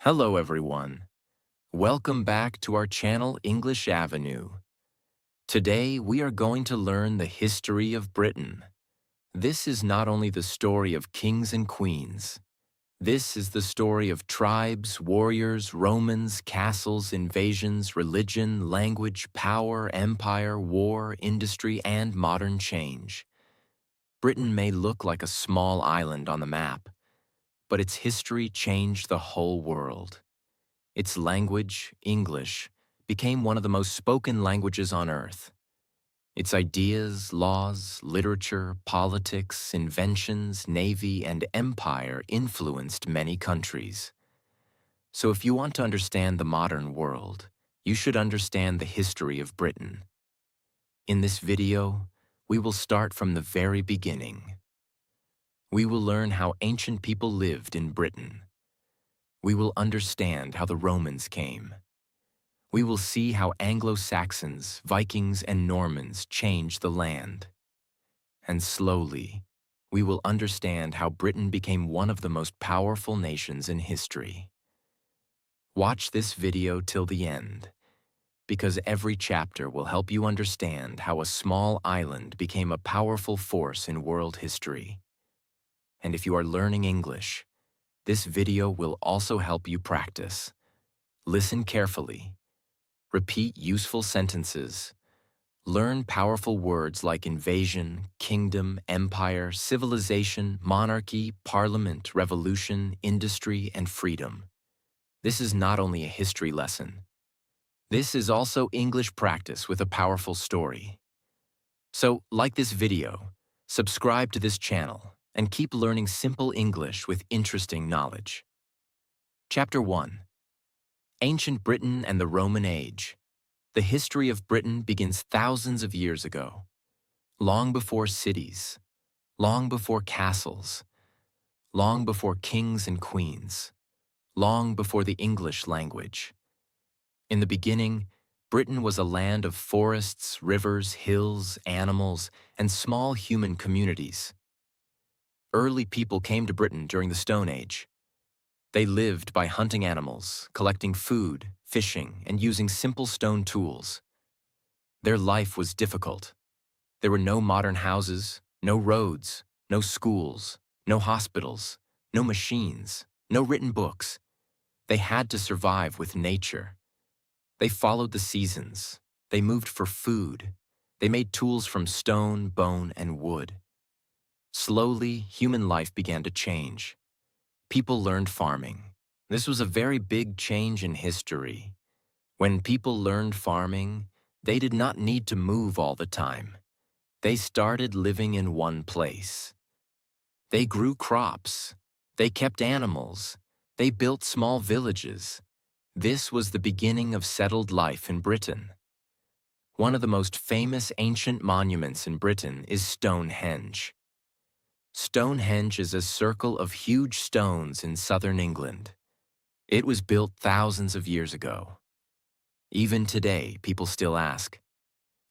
Hello everyone. Welcome back to our channel English Avenue. Today we are going to learn the history of Britain. This is not only the story of kings and queens. This is the story of tribes, warriors, Romans, castles, invasions, religion, language, power, empire, war, industry, and modern change. Britain may look like a small island on the map, but its history changed the whole world. Its language, English, became one of the most spoken languages on earth. Its ideas, laws, literature, politics, inventions, navy, and empire influenced many countries. So if you want to understand the modern world, you should understand the history of Britain. In this video, we will start from the very beginning. We will learn how ancient people lived in Britain. We will understand how the Romans came. We will see how Anglo-Saxons, Vikings, and Normans changed the land. And slowly, we will understand how Britain became one of the most powerful nations in history. Watch this video till the end, because every chapter will help you understand how a small island became a powerful force in world history. And if you are learning English, this video will also help you practice. Listen carefully. Repeat useful sentences. Learn powerful words like invasion, kingdom, empire, civilization, monarchy, parliament, revolution, industry, and freedom. This is not only a history lesson. This is also English practice with a powerful story. So, like this video, subscribe to this channel, and keep learning simple English with interesting knowledge. Chapter 1. Ancient Britain and the Roman Age. The history of Britain begins thousands of years ago, long before cities, long before castles, long before kings and queens, long before the English language. In the beginning, Britain was a land of forests, rivers, hills, animals, and small human communities. Early people came to Britain during the Stone Age. They lived by hunting animals, collecting food, fishing, and using simple stone tools. Their life was difficult. There were no modern houses, no roads, no schools, no hospitals, no machines, no written books. They had to survive with nature. They followed the seasons. They moved for food. They made tools from stone, bone, and wood. Slowly, human life began to change. People learned farming. This was a very big change in history. When people learned farming, they did not need to move all the time. They started living in one place. They grew crops. They kept animals. They built small villages. This was the beginning of settled life in Britain. One of the most famous ancient monuments in Britain is Stonehenge. Stonehenge is a circle of huge stones in southern England. It was built thousands of years ago. Even today, people still ask,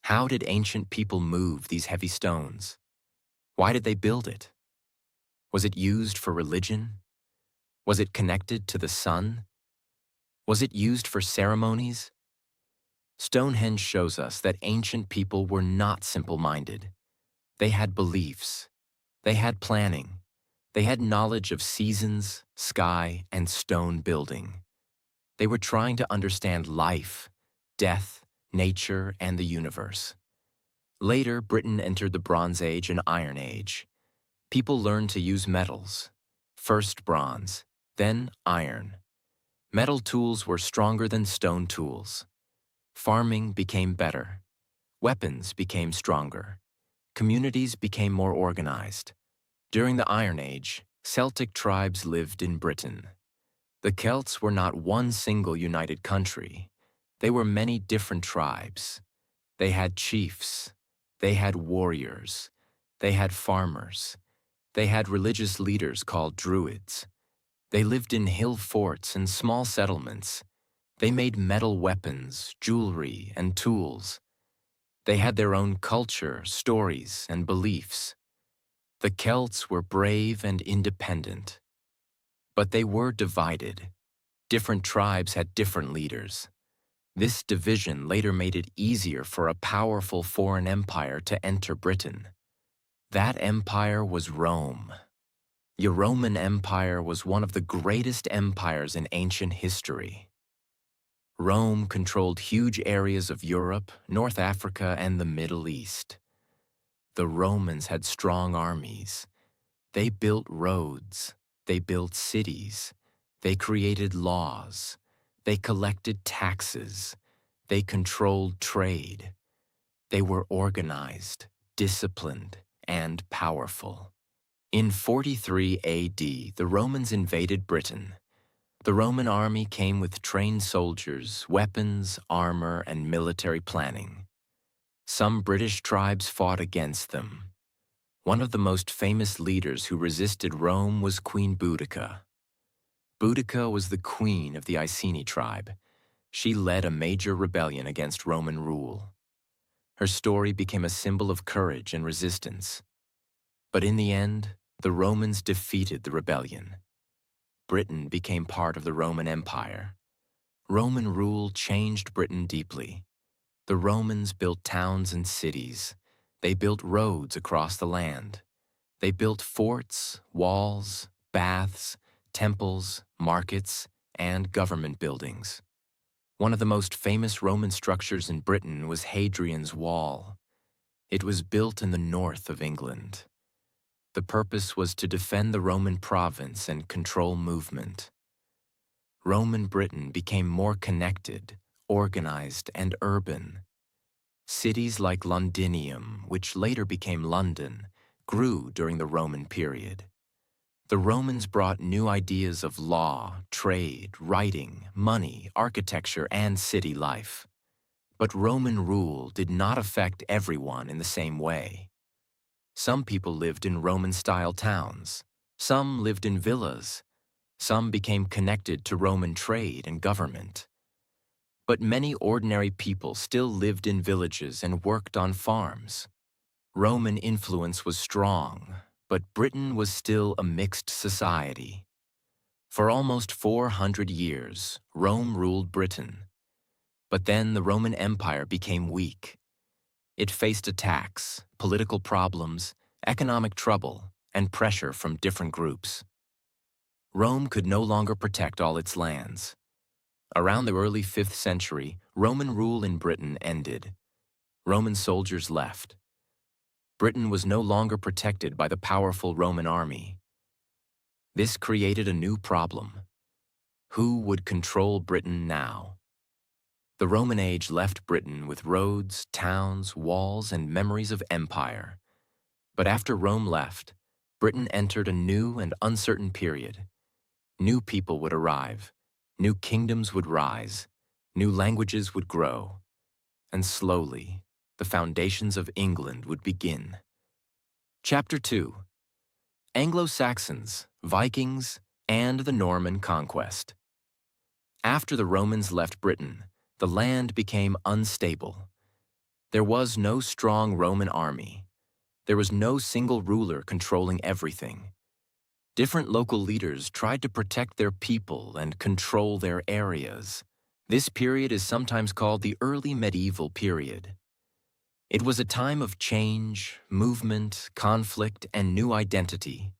how did ancient people move these heavy stones? Why did they build it? Was it used for religion? Was it connected to the sun? Was it used for ceremonies? Stonehenge shows us that ancient people were not simple-minded. They had beliefs. They had planning. They had knowledge of seasons, sky, and stone building. They were trying to understand life, death, nature, and the universe. Later, Britain entered the Bronze Age and Iron Age. People learned to use metals. First bronze, then iron. Metal tools were stronger than stone tools. Farming became better. Weapons became stronger. Communities became more organized. During the Iron Age, Celtic tribes lived in Britain. The Celts were not one single united country. They were many different tribes. They had chiefs. They had warriors. They had farmers. They had religious leaders called druids. They lived in hill forts and small settlements. They made metal weapons, jewelry, and tools. They had their own culture, stories, and beliefs. The Celts were brave and independent. But they were divided. Different tribes had different leaders. This division later made it easier for a powerful foreign empire to enter Britain. That empire was Rome. The Roman Empire was one of the greatest empires in ancient history. Rome controlled huge areas of Europe, North Africa, and the Middle East. The Romans had strong armies. They built roads. They built cities. They created laws. They collected taxes. They controlled trade. They were organized, disciplined, and powerful. In 43 AD, the Romans invaded Britain. The Roman army came with trained soldiers, weapons, armor, and military planning. Some British tribes fought against them. One of the most famous leaders who resisted Rome was Queen Boudica. Boudica was the queen of the Iceni tribe. She led a major rebellion against Roman rule. Her story became a symbol of courage and resistance. But in the end, the Romans defeated the rebellion. Britain became part of the Roman Empire. Roman rule changed Britain deeply. The Romans built towns and cities. They built roads across the land. They built forts, walls, baths, temples, markets, and government buildings. One of the most famous Roman structures in Britain was Hadrian's Wall. It was built in the north of England. The purpose was to defend the Roman province and control movement. Roman Britain became more connected, organized, and urban. Cities like Londinium, which later became London, grew during the Roman period. The Romans brought new ideas of law, trade, writing, money, architecture, and city life. But Roman rule did not affect everyone in the same way. Some people lived in Roman-style towns. Some lived in villas. Some became connected to Roman trade and government. But many ordinary people still lived in villages and worked on farms. Roman influence was strong, but Britain was still a mixed society. For almost 400 years, Rome ruled Britain. But then the Roman Empire became weak. It faced attacks, political problems, economic trouble, and pressure from different groups. Rome could no longer protect all its lands. Around the early 5th century, Roman rule in Britain ended. Roman soldiers left. Britain was no longer protected by the powerful Roman army. This created a new problem. Who would control Britain now? The Roman age left Britain with roads, towns, walls, and memories of empire. But after Rome left, Britain entered a new and uncertain period. New people would arrive, new kingdoms would rise, new languages would grow, and slowly, the foundations of England would begin. Chapter 2: Anglo-Saxons, Vikings, and the Norman Conquest. After the Romans left Britain, the land became unstable. There was no strong Roman army. There was no single ruler controlling everything. Different local leaders tried to protect their people and control their areas. This period is sometimes called the early medieval period. It was a time of change, movement, conflict, and new identity.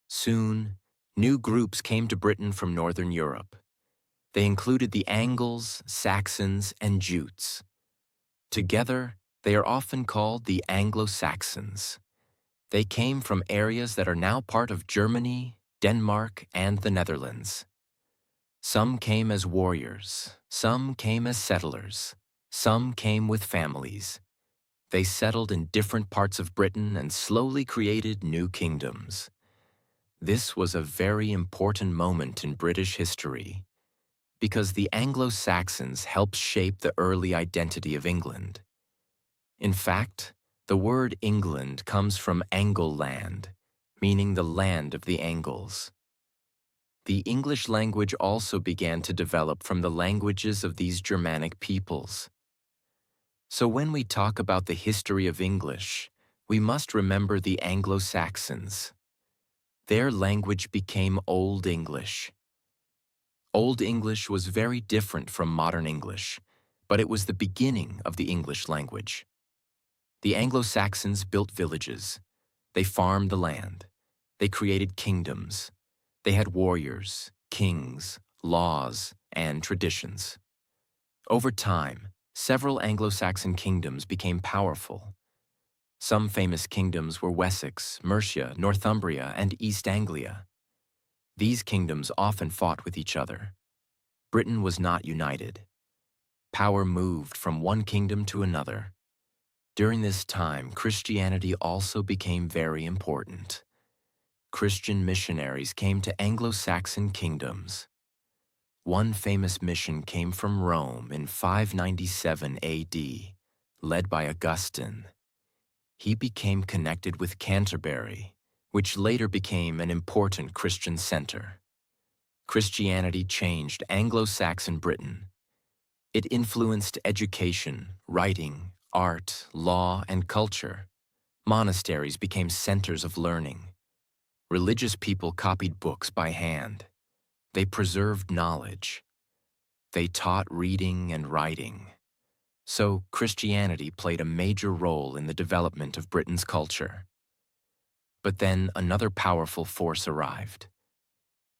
Soon, new groups came to Britain from Northern Europe. They included the Angles, Saxons, and Jutes. Together, they are often called the Anglo-Saxons. They came from areas that are now part of Germany, Denmark, and the Netherlands. Some came as warriors, some came as settlers, some came with families. They settled in different parts of Britain and slowly created new kingdoms. This was a very important moment in British history, because the Anglo-Saxons helped shape the early identity of England. In fact, the word England comes from Angleland, meaning the land of the Angles. The English language also began to develop from the languages of these Germanic peoples. So when we talk about the history of English, we must remember the Anglo-Saxons. Their language became Old English. Old English was very different from modern English, but it was the beginning of the English language. The Anglo-Saxons built villages. They farmed the land. They created kingdoms. They had warriors, kings, laws, and traditions. Over time, several Anglo-Saxon kingdoms became powerful. Some famous kingdoms were Wessex, Mercia, Northumbria, and East Anglia. These kingdoms often fought with each other. Britain was not united. Power moved from one kingdom to another. During this time, Christianity also became very important. Christian missionaries came to Anglo-Saxon kingdoms. One famous mission came from Rome in 597 AD, led by Augustine. He became connected with Canterbury, which later became an important Christian center. Christianity changed Anglo-Saxon Britain. It influenced education, writing, art, law, and culture. Monasteries became centers of learning. Religious people copied books by hand. They preserved knowledge. They taught reading and writing. So Christianity played a major role in the development of Britain's culture. But then another powerful force arrived: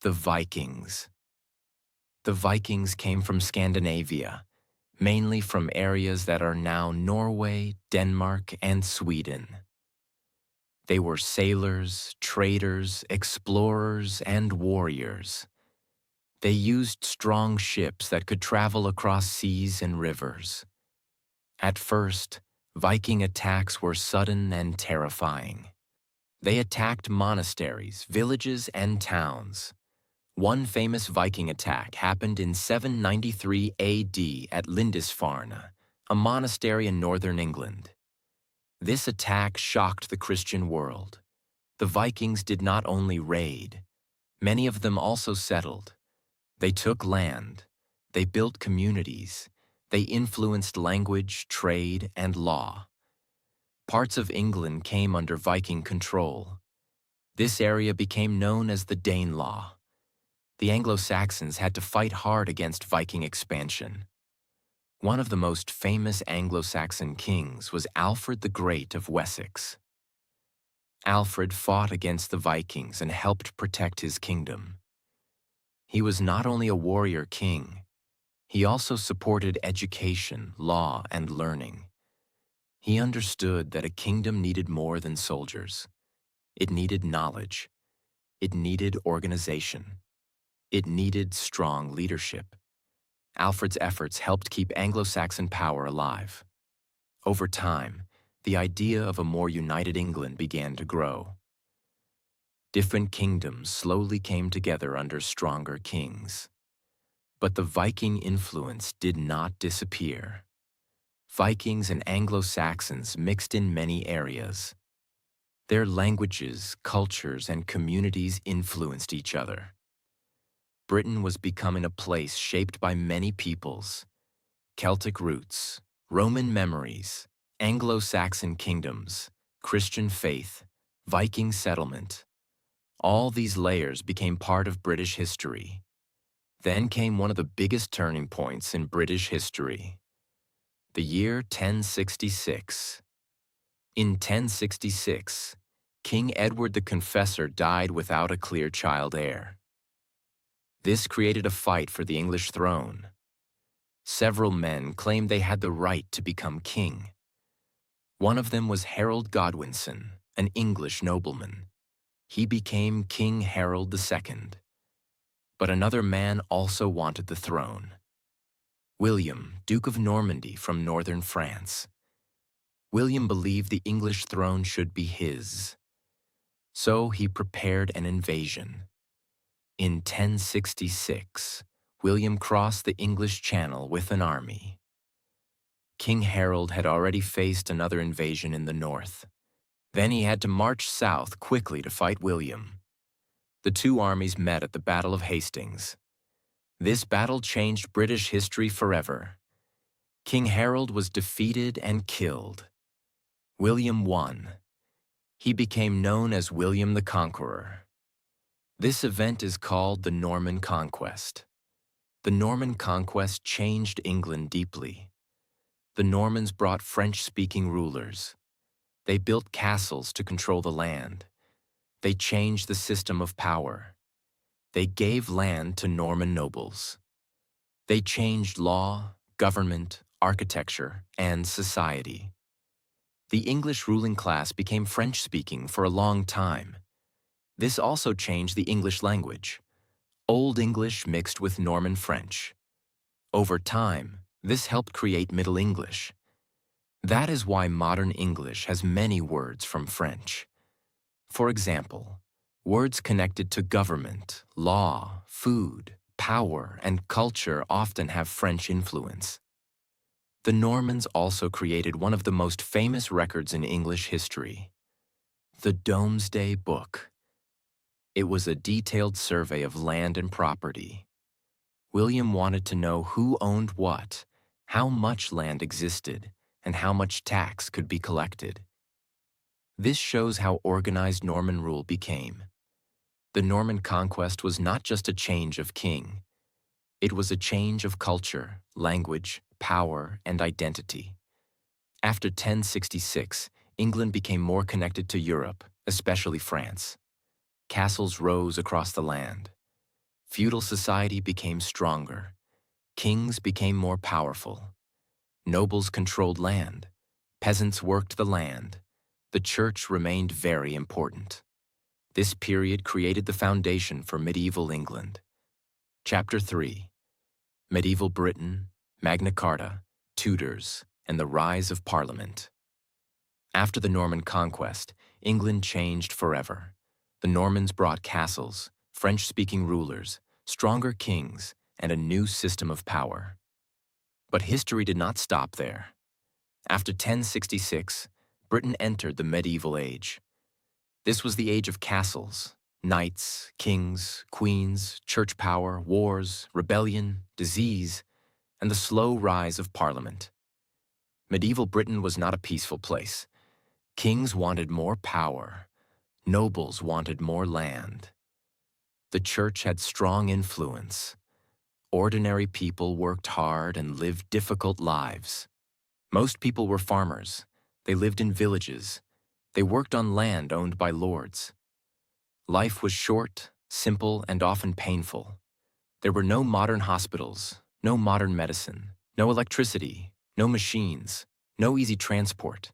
the Vikings. The Vikings came from Scandinavia, mainly from areas that are now Norway, Denmark, and Sweden. They were sailors, traders, explorers, and warriors. They used strong ships that could travel across seas and rivers. At first, Viking attacks were sudden and terrifying. They attacked monasteries, villages, and towns. One famous Viking attack happened in 793 AD at Lindisfarne, a monastery in northern England. This attack shocked the Christian world. The Vikings did not only raid, many of them also settled. They took land, they built communities, they influenced language, trade, and law. Parts of England came under Viking control. This area became known as the Danelaw. The Anglo-Saxons had to fight hard against Viking expansion. One of the most famous Anglo-Saxon kings was Alfred the Great of Wessex. Alfred fought against the Vikings and helped protect his kingdom. He was not only a warrior king, he also supported education, law, and learning. He understood that a kingdom needed more than soldiers. It needed knowledge. It needed organization. It needed strong leadership. Alfred's efforts helped keep Anglo-Saxon power alive. Over time, the idea of a more united England began to grow. Different kingdoms slowly came together under stronger kings. But the Viking influence did not disappear. Vikings and Anglo-Saxons mixed in many areas. Their languages, cultures, and communities influenced each other. Britain was becoming a place shaped by many peoples: Celtic roots, Roman memories, Anglo-Saxon kingdoms, Christian faith, Viking settlement. All these layers became part of British history. Then came one of the biggest turning points in British history: the year 1066. In 1066, King Edward the Confessor died without a clear child heir. This created a fight for the English throne. Several men claimed they had the right to become king. One of them was Harold Godwinson, an English nobleman. He became King Harold II. But another man also wanted the throne: William, Duke of Normandy from northern France. William believed the English throne should be his. So he prepared an invasion. In 1066, William crossed the English Channel with an army. King Harold had already faced another invasion in the north. Then he had to march south quickly to fight William. The two armies met at the Battle of Hastings. This battle changed British history forever. King Harold was defeated and killed. William won. He became known as William the Conqueror. This event is called the Norman Conquest. The Norman Conquest changed England deeply. The Normans brought French-speaking rulers. They built castles to control the land. They changed the system of power. They gave land to Norman nobles. They changed law, government, architecture, and society. The English ruling class became French-speaking for a long time. This also changed the English language. Old English mixed with Norman French. Over time, this helped create Middle English. That is why modern English has many words from French. For example, words connected to government, law, food, power, and culture often have French influence. The Normans also created one of the most famous records in English history, the Domesday Book. It was a detailed survey of land and property. William wanted to know who owned what, how much land existed, and how much tax could be collected. This shows how organized Norman rule became. The Norman Conquest was not just a change of king. It was a change of culture, language, power, and identity. After 1066, England became more connected to Europe, especially France. Castles rose across the land. Feudal society became stronger. Kings became more powerful. Nobles controlled land. Peasants worked the land. The church remained very important. This period created the foundation for medieval England. Chapter 3. Medieval Britain, Magna Carta, Tudors, and the Rise of Parliament. After the Norman Conquest, England changed forever. The Normans brought castles, French-speaking rulers, stronger kings, and a new system of power. But history did not stop there. After 1066, Britain entered the medieval age. This was the age of castles, knights, kings, queens, church power, wars, rebellion, disease, and the slow rise of Parliament. Medieval Britain was not a peaceful place. Kings wanted more power. Nobles wanted more land. The church had strong influence. Ordinary people worked hard and lived difficult lives. Most people were farmers. They lived in villages. They worked on land owned by lords. Life was short, simple, and often painful. There were no modern hospitals, no modern medicine, no electricity, no machines, no easy transport.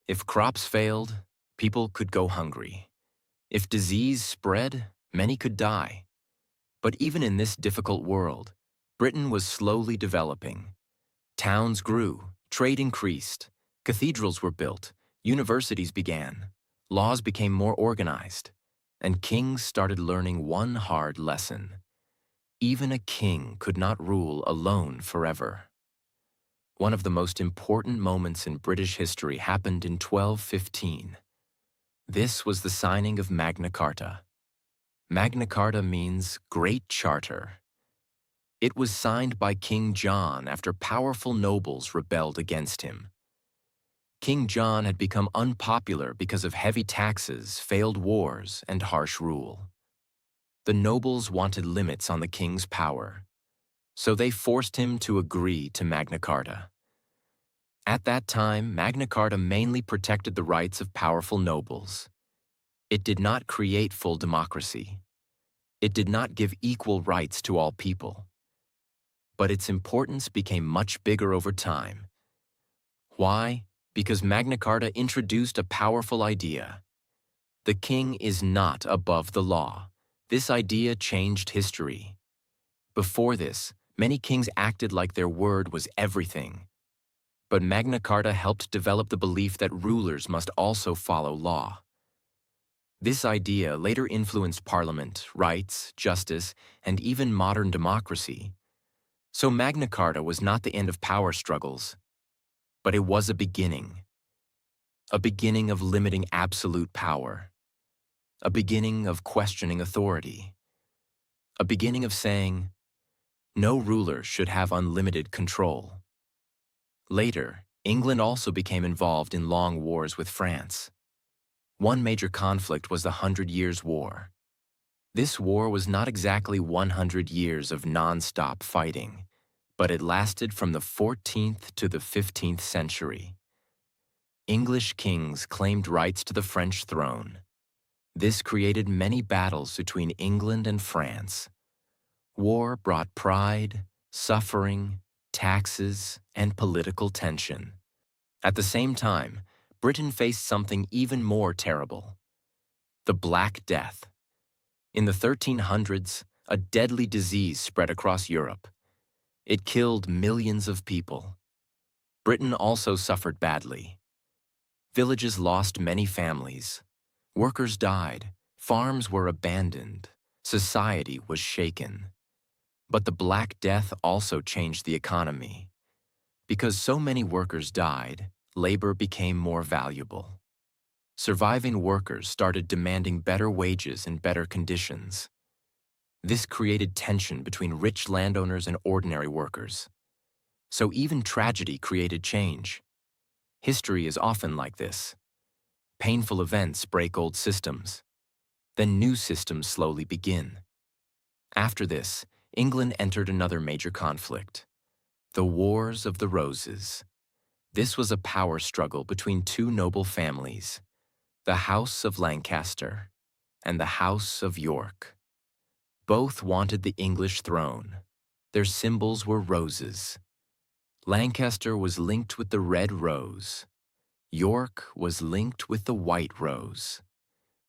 If crops failed, people could go hungry. If disease spread, many could die. But even in this difficult world, Britain was slowly developing. Towns grew, trade increased, cathedrals were built, universities began, laws became more organized, and kings started learning one hard lesson. Even a king could not rule alone forever. One of the most important moments in British history happened in 1215. This was the signing of Magna Carta. Magna Carta means Great Charter. It was signed by King John after powerful nobles rebelled against him. King John had become unpopular because of heavy taxes, failed wars, and harsh rule. The nobles wanted limits on the king's power, so they forced him to agree to Magna Carta. At that time, Magna Carta mainly protected the rights of powerful nobles. It did not create full democracy. It did not give equal rights to all people. But its importance became much bigger over time. Why? Because Magna Carta introduced a powerful idea. The king is not above the law. This idea changed history. Before this, many kings acted like their word was everything. But Magna Carta helped develop the belief that rulers must also follow law. This idea later influenced parliament, rights, justice, and even modern democracy. So Magna Carta was not the end of power struggles, but it was a beginning of limiting absolute power, a beginning of questioning authority, a beginning of saying, no ruler should have unlimited control. Later, England also became involved in long wars with France. One major conflict was the 100 Years' War. This war was not exactly 100 years of non-stop fighting, but it lasted from the 14th to the 15th century. English kings claimed rights to the French throne. This created many battles between England and France. War brought pride, suffering, taxes, and political tension. At the same time, Britain faced something even more terrible: the Black Death. In the 1300s, a deadly disease spread across Europe. It killed millions of people. Britain also suffered badly. Villages lost many families. Workers died. Farms were abandoned. Society was shaken. But the Black Death also changed the economy. Because so many workers died, labor became more valuable. Surviving workers started demanding better wages and better conditions. This created tension between rich landowners and ordinary workers. So even tragedy created change. History is often like this. Painful events break old systems. Then new systems slowly begin. After this, England entered another major conflict: the Wars of the Roses. This was a power struggle between two noble families, the House of Lancaster and the House of York. Both wanted the English throne. Their symbols were roses. Lancaster was linked with the red rose. York was linked with the white rose.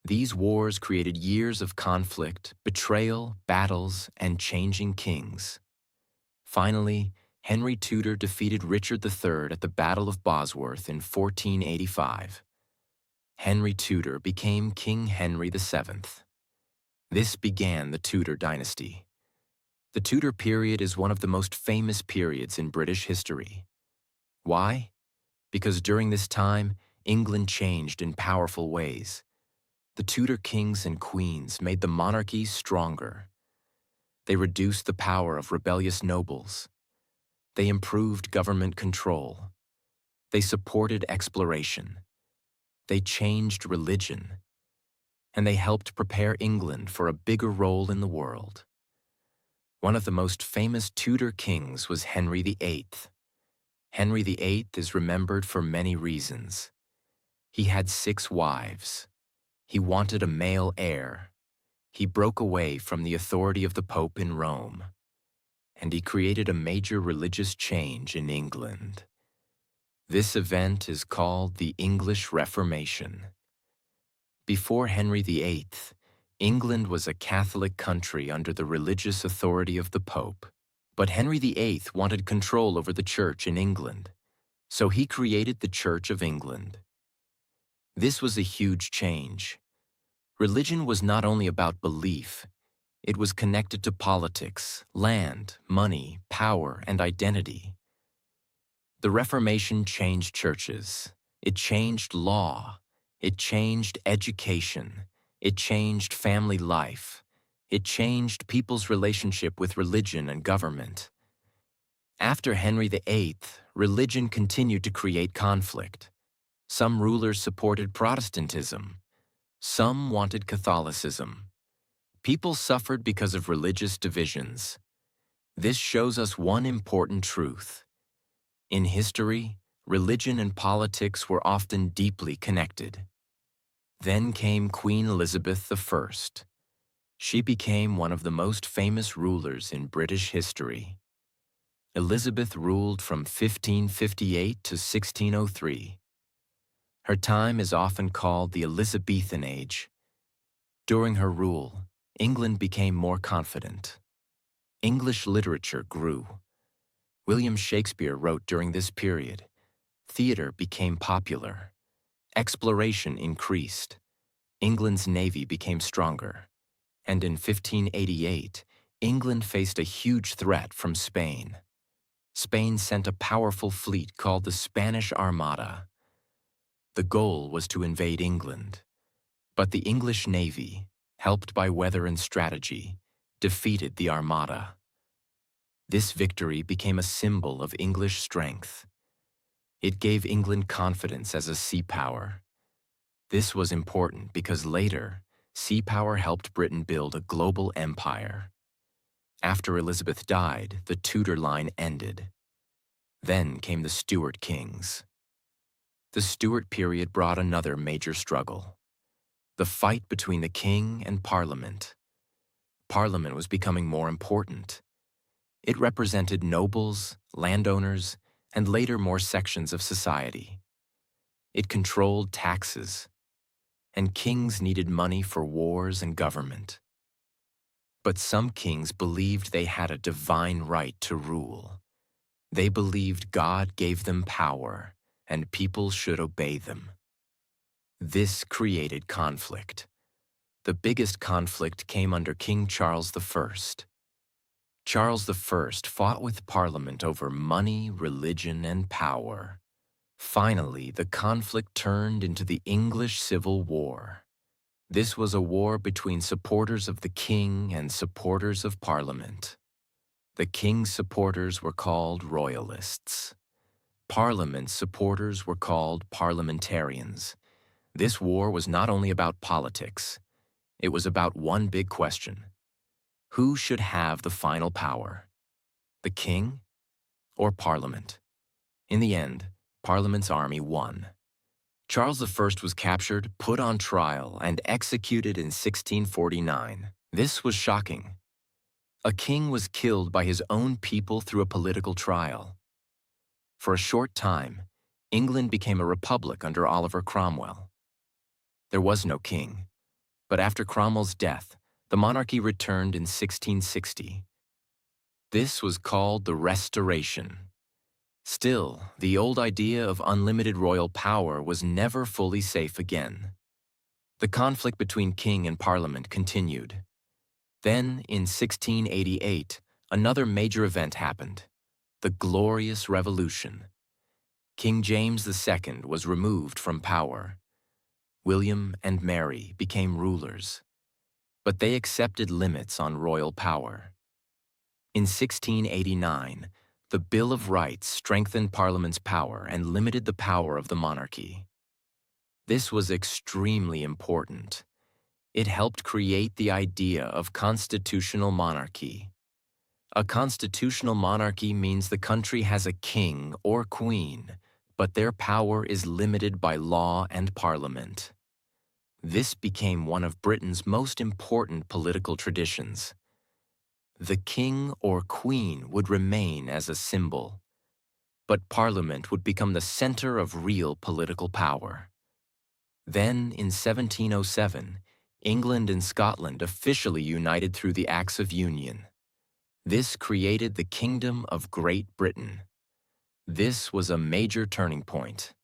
These wars created years of conflict, betrayal, battles, and changing kings. Finally, Henry Tudor defeated Richard III at the Battle of Bosworth in 1485. Henry Tudor became King Henry VII. This began the Tudor Dynasty. The Tudor period is one of the most famous periods in British history. Why? Because during this time, England changed in powerful ways. The Tudor kings and queens made the monarchy stronger. They reduced the power of rebellious nobles. They improved government control. They supported exploration. They changed religion. And they helped prepare England for a bigger role in the world. One of the most famous Tudor kings was Henry VIII. Henry VIII is remembered for many reasons. He had 6 wives. He wanted a male heir. He broke away from the authority of the Pope in Rome. And he created a major religious change in England. This event is called the English Reformation. Before Henry VIII, England was a Catholic country under the religious authority of the Pope. But Henry VIII wanted control over the Church in England, so he created the Church of England. This was a huge change. Religion was not only about belief, it was connected to politics, land, money, power, and identity. The Reformation changed churches. It changed law. It changed education. It changed family life. It changed people's relationship with religion and government. After Henry VIII, religion continued to create conflict. Some rulers supported Protestantism. Some wanted Catholicism. People suffered because of religious divisions. This shows us one important truth. In history, religion and politics were often deeply connected. Then came Queen Elizabeth I. She became one of the most famous rulers in British history. Elizabeth ruled from 1558 to 1603. Her time is often called the Elizabethan Age. During her rule, England became more confident. English literature grew. William Shakespeare wrote during this period. Theater became popular. Exploration increased. England's navy became stronger. And in 1588, England faced a huge threat from Spain. Spain sent a powerful fleet called the Spanish Armada. The goal was to invade England. But the English navy, helped by weather and strategy, defeated the Armada. This victory became a symbol of English strength. It gave England confidence as a sea power. This was important because later, sea power helped Britain build a global empire. After Elizabeth died, the Tudor line ended. Then came the Stuart kings. The Stuart period brought another major struggle: the fight between the king and Parliament. Parliament was becoming more important. It represented nobles, landowners, and later more sections of society. It controlled taxes, and kings needed money for wars and government. But some kings believed they had a divine right to rule. They believed God gave them power, and people should obey them. This created conflict. The biggest conflict came under King Charles I. Charles I fought with Parliament over money, religion, and power. Finally, the conflict turned into the English Civil War. This was a war between supporters of the king and supporters of Parliament. The king's supporters were called royalists. Parliament's supporters were called parliamentarians. This war was not only about politics. It was about one big question: who should have the final power? The king or Parliament? In the end, Parliament's army won. Charles I was captured, put on trial, and executed in 1649. This was shocking. A king was killed by his own people through a political trial. For a short time, England became a republic under Oliver Cromwell. There was no king, but after Cromwell's death, the monarchy returned in 1660. This was called the Restoration. Still, the old idea of unlimited royal power was never fully safe again. The conflict between king and parliament continued. Then, in 1688, another major event happened: the Glorious Revolution. King James II was removed from power. William and Mary became rulers, but they accepted limits on royal power. In 1689, the Bill of Rights strengthened Parliament's power and limited the power of the monarchy. This was extremely important. It helped create the idea of constitutional monarchy. A constitutional monarchy means the country has a king or queen, but their power is limited by law and parliament. This became one of Britain's most important political traditions. The king or queen would remain as a symbol, but Parliament would become the center of real political power. Then, in 1707, England and Scotland officially united through the Acts of Union. This created the Kingdom of Great Britain. This was a major turning point.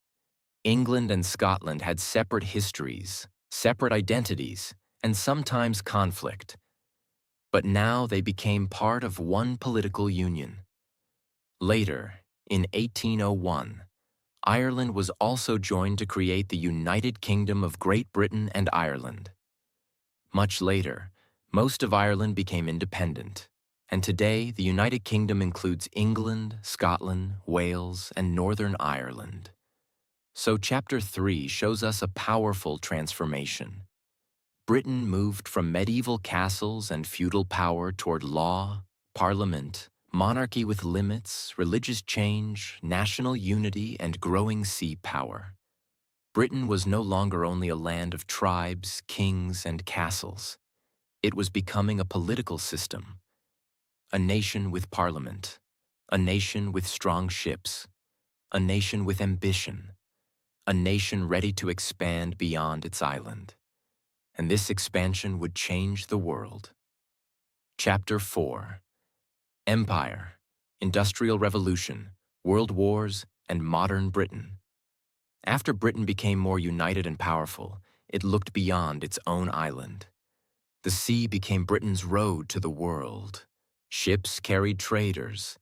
England and Scotland had separate histories, separate identities, and sometimes conflict. But now they became part of one political union. Later, in 1801, Ireland was also joined to create the United Kingdom of Great Britain and Ireland. Much later, most of Ireland became independent, and today the United Kingdom includes England, Scotland, Wales, and Northern Ireland. So Chapter 3 shows us a powerful transformation. Britain moved from medieval castles and feudal power toward law, parliament, monarchy with limits, religious change, national unity, and growing sea power. Britain was no longer only a land of tribes, kings, and castles. It was becoming a political system, a nation with parliament, a nation with strong ships, a nation with ambition, a nation ready to expand beyond its island. And this expansion would change the world. Chapter 4: Empire, Industrial Revolution, World Wars, and Modern Britain. After Britain became more united and powerful, it looked beyond its own island. The sea became Britain's road to the world. Ships carried traders,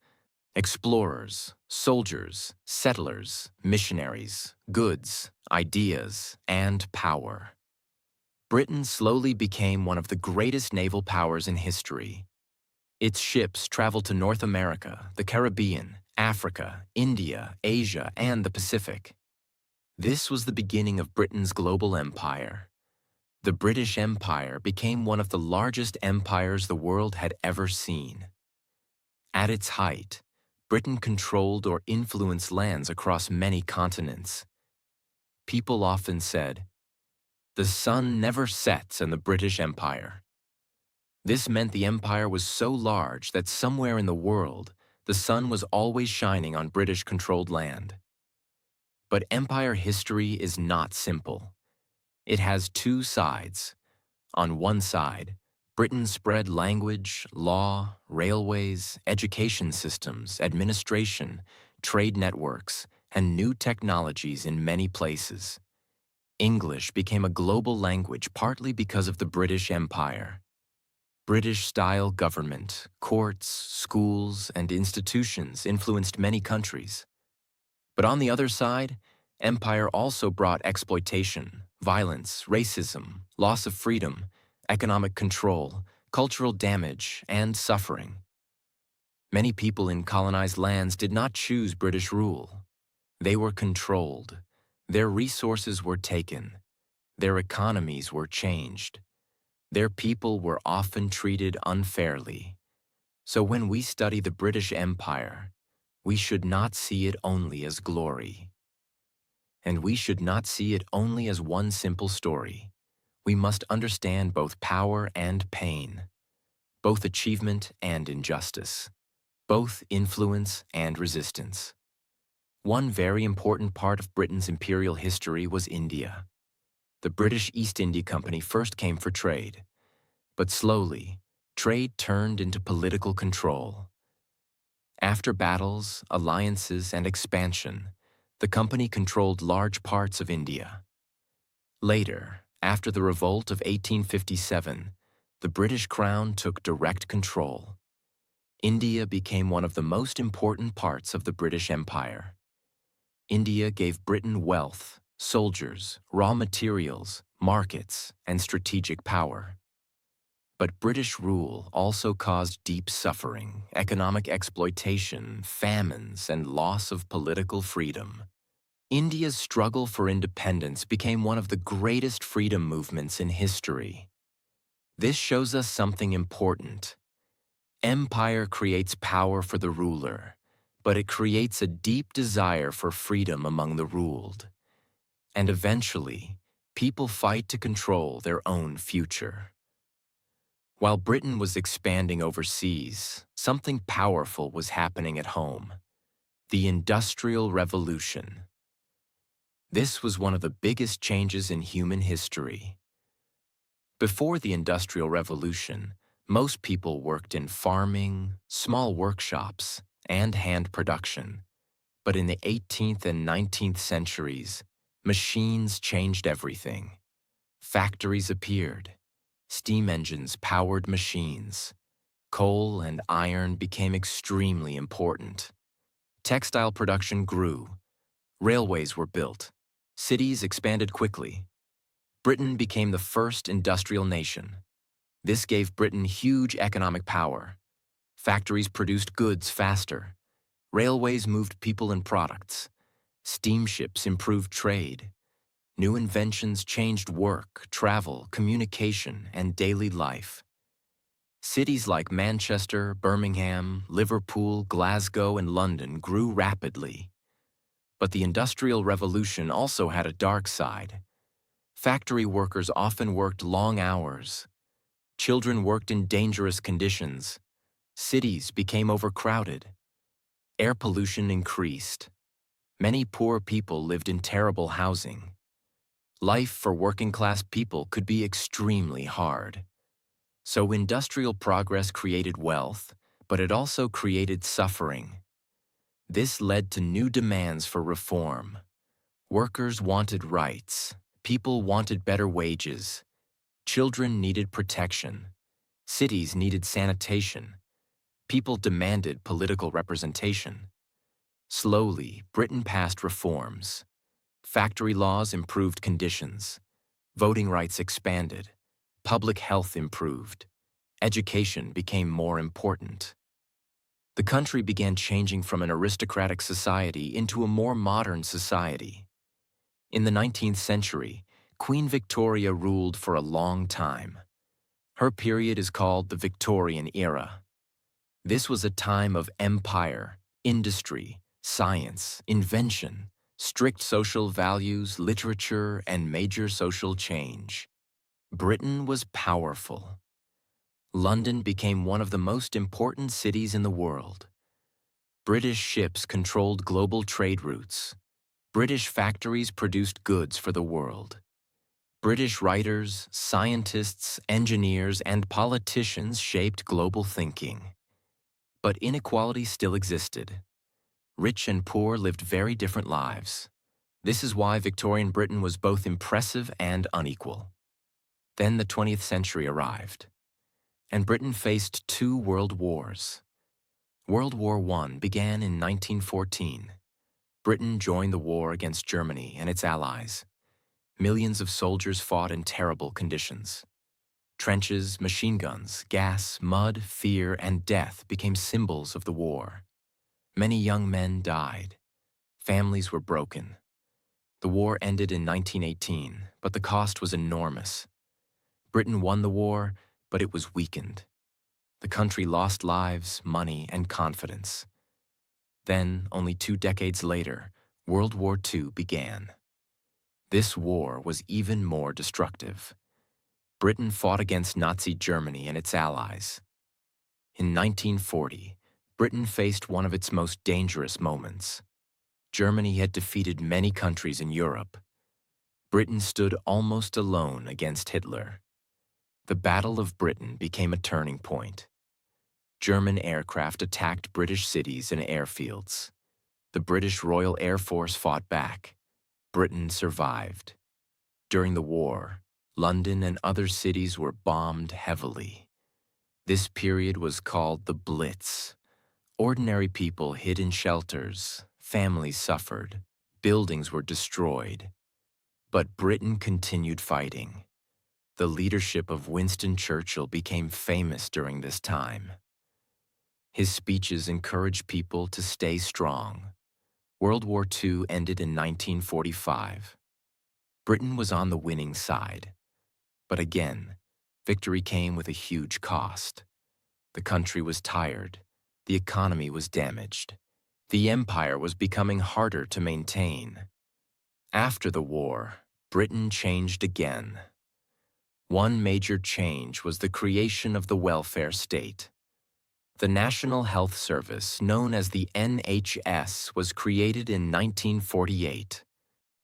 explorers, soldiers, settlers, missionaries, goods, ideas, and power. Britain slowly became one of the greatest naval powers in history. Its ships traveled to North America, the Caribbean, Africa, India, Asia, and the Pacific. This was the beginning of Britain's global empire. The British Empire became one of the largest empires the world had ever seen. At its height, Britain controlled or influenced lands across many continents. People often said, "The sun never sets in the British Empire." This meant the empire was so large that somewhere in the world, the sun was always shining on British-controlled land. But empire history is not simple. It has two sides. On one side, Britain spread language, law, railways, education systems, administration, trade networks, and new technologies in many places. English became a global language partly because of the British Empire. British-style government, courts, schools, and institutions influenced many countries. But on the other side, empire also brought exploitation, violence, racism, loss of freedom, economic control, cultural damage, and suffering. Many people in colonized lands did not choose British rule. They were controlled. Their resources were taken. Their economies were changed. Their people were often treated unfairly. So when we study the British Empire, we should not see it only as glory. And we should not see it only as one simple story. We must understand both power and pain, both achievement and injustice, both influence and resistance. One very important part of Britain's imperial history was India. The British East India Company first came for trade, but slowly, trade turned into political control. After battles, alliances, and expansion, the company controlled large parts of India. Later, after the revolt of 1857, the British Crown took direct control. India became one of the most important parts of the British Empire. India gave Britain wealth, soldiers, raw materials, markets, and strategic power. But British rule also caused deep suffering, economic exploitation, famines, and loss of political freedom. India's struggle for independence became one of the greatest freedom movements in history. This shows us something important. Empire creates power for the ruler, but it creates a deep desire for freedom among the ruled. And eventually, people fight to control their own future. While Britain was expanding overseas, something powerful was happening at home: the Industrial Revolution. This was one of the biggest changes in human history. Before the Industrial Revolution, most people worked in farming, small workshops, and hand production. But in the 18th and 19th centuries, machines changed everything. Factories appeared. Steam engines powered machines. Coal and iron became extremely important. Textile production grew. Railways were built. Cities expanded quickly. Britain became the first industrial nation. This gave Britain huge economic power. Factories produced goods faster. Railways moved people and products. Steamships improved trade. New inventions changed work, travel, communication, and daily life. Cities like Manchester, Birmingham, Liverpool, Glasgow, and London grew rapidly. But the Industrial Revolution also had a dark side. Factory workers often worked long hours. Children worked in dangerous conditions. Cities became overcrowded. Air pollution increased. Many poor people lived in terrible housing. Life for working-class people could be extremely hard. So industrial progress created wealth, but it also created suffering. This led to new demands for reform. Workers wanted rights. People wanted better wages. Children needed protection. Cities needed sanitation. People demanded political representation. Slowly, Britain passed reforms. Factory laws improved conditions. Voting rights expanded. Public health improved. Education became more important. The country began changing from an aristocratic society into a more modern society. In the 19th century, Queen Victoria ruled for a long time. Her period is called the Victorian era. This was a time of empire, industry, science, invention, strict social values, literature, and major social change. Britain was powerful. London became one of the most important cities in the world. British ships controlled global trade routes. British factories produced goods for the world. British writers, scientists, engineers, and politicians shaped global thinking. But inequality still existed. Rich and poor lived very different lives. This is why Victorian Britain was both impressive and unequal. Then the 20th century arrived, and Britain faced two world wars. World War I began in 1914. Britain joined the war against Germany and its allies. Millions of soldiers fought in terrible conditions. Trenches, machine guns, gas, mud, fear, and death became symbols of the war. Many young men died. Families were broken. The war ended in 1918, but the cost was enormous. Britain won the war, but it was weakened. The country lost lives, money, and confidence. Then, only 2 decades later, World War II began. This war was even more destructive. Britain fought against Nazi Germany and its allies. In 1940, Britain faced one of its most dangerous moments. Germany had defeated many countries in Europe. Britain stood almost alone against Hitler. The Battle of Britain became a turning point. German aircraft attacked British cities and airfields. The British Royal Air Force fought back. Britain survived. During the war, London and other cities were bombed heavily. This period was called the Blitz. Ordinary people hid in shelters, families suffered, buildings were destroyed. But Britain continued fighting. The leadership of Winston Churchill became famous during this time. His speeches encouraged people to stay strong. World War II ended in 1945. Britain was on the winning side. But again, victory came with a huge cost. The country was tired. The economy was damaged. The empire was becoming harder to maintain. After the war, Britain changed again. One major change was the creation of the welfare state. The National Health Service, known as the NHS, was created in 1948.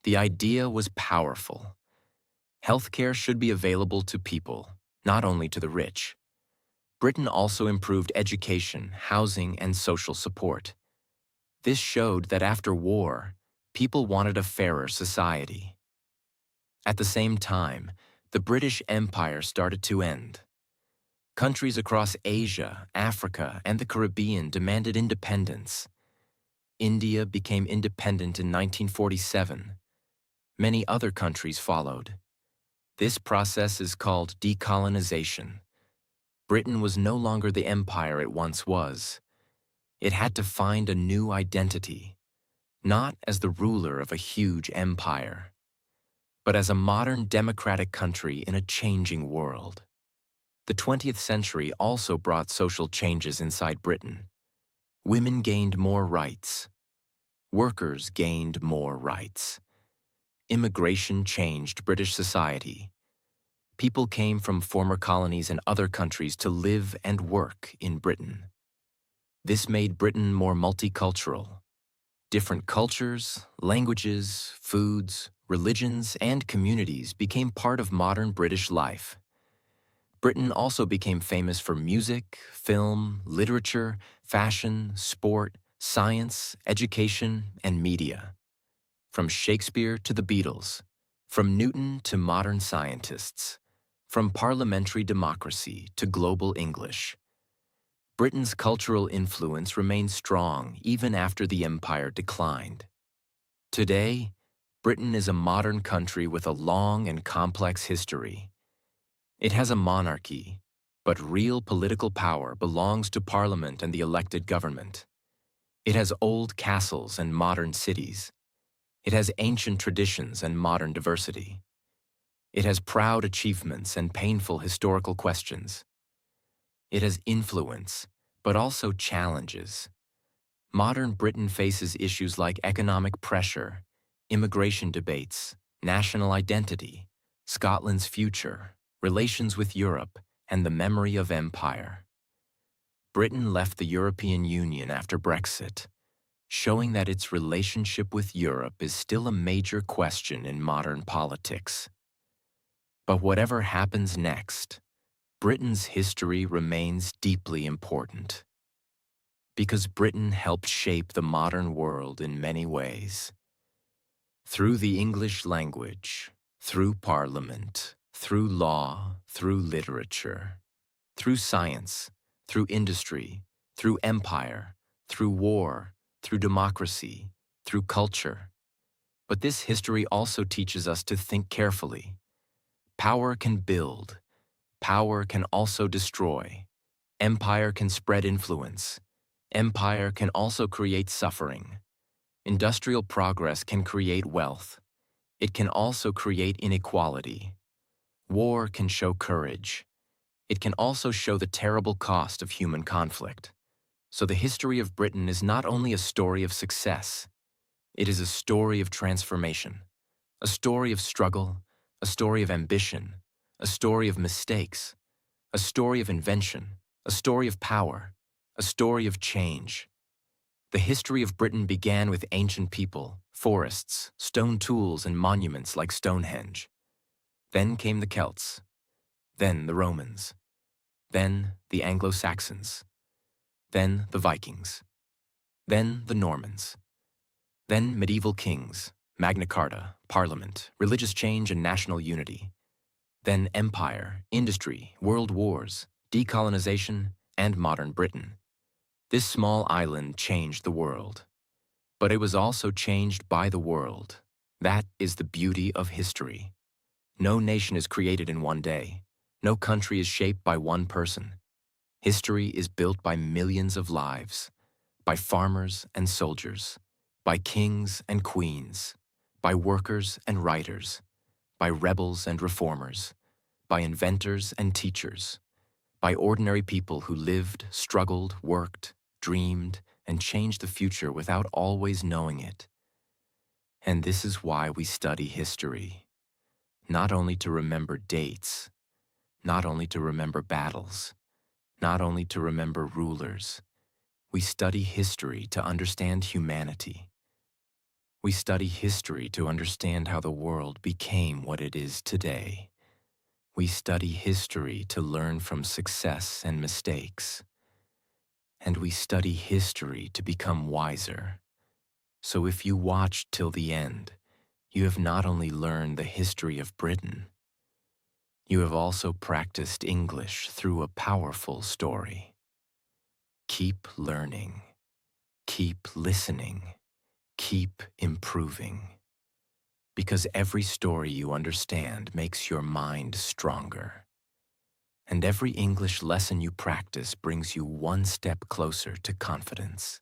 The idea was powerful. Healthcare should be available to people, not only to the rich. Britain also improved education, housing, and social support. This showed that after war, people wanted a fairer society. At the same time, the British Empire started to end. Countries across Asia, Africa, and the Caribbean demanded independence. India became independent in 1947. Many other countries followed. This process is called decolonization. Britain was no longer the empire it once was. It had to find a new identity, not as the ruler of a huge empire, but as a modern democratic country in a changing world. The 20th century also brought social changes inside Britain. Women gained more rights. Workers gained more rights. Immigration changed British society. People came from former colonies and other countries to live and work in Britain. This made Britain more multicultural. Different cultures, languages, foods, religions, and communities became part of modern British life. Britain also became famous for music, film, literature, fashion, sport, science, education, and media. From Shakespeare to the Beatles, from Newton to modern scientists, from parliamentary democracy to global English. Britain's cultural influence remained strong even after the empire declined. Today, Britain is a modern country with a long and complex history. It has a monarchy, but real political power belongs to Parliament and the elected government. It has old castles and modern cities. It has ancient traditions and modern diversity. It has proud achievements and painful historical questions. It has influence, but also challenges. Modern Britain faces issues like economic pressure, immigration debates, national identity, Scotland's future, relations with Europe, and the memory of empire. Britain left the European Union after Brexit, showing that its relationship with Europe is still a major question in modern politics. But whatever happens next, Britain's history remains deeply important. Because Britain helped shape the modern world in many ways. Through the English language, through Parliament, through law, through literature, through science, through industry, through empire, through war, through democracy, through culture. But this history also teaches us to think carefully. Power can build. Power can also destroy. Empire can spread influence. Empire can also create suffering. Industrial progress can create wealth. It can also create inequality. War can show courage. It can also show the terrible cost of human conflict. So the history of Britain is not only a story of success, it is a story of transformation, a story of struggle, a story of ambition, a story of mistakes, a story of invention, a story of power, a story of change. The history of Britain began with ancient people, forests, stone tools, and monuments like Stonehenge. Then came the Celts, then the Romans, then the Anglo-Saxons, then the Vikings, then the Normans, then medieval kings, Magna Carta, Parliament, religious change and national unity, then empire, industry, world wars, decolonization, and modern Britain. This small island changed the world. But it was also changed by the world. That is the beauty of history. No nation is created in one day. No country is shaped by one person. History is built by millions of lives, by farmers and soldiers, by kings and queens, by workers and writers, by rebels and reformers, by inventors and teachers, by ordinary people who lived, struggled, worked, dreamed, and changed the future without always knowing it. And this is why we study history, not only to remember dates, not only to remember battles, not only to remember rulers. We study history to understand humanity. We study history to understand how the world became what it is today. We study history to learn from success and mistakes. And we study history to become wiser. So if you watched till the end, you have not only learned the history of Britain, you have also practiced English through a powerful story. Keep learning, keep listening, keep improving. Because every story you understand makes your mind stronger. And every English lesson you practice brings you one step closer to confidence.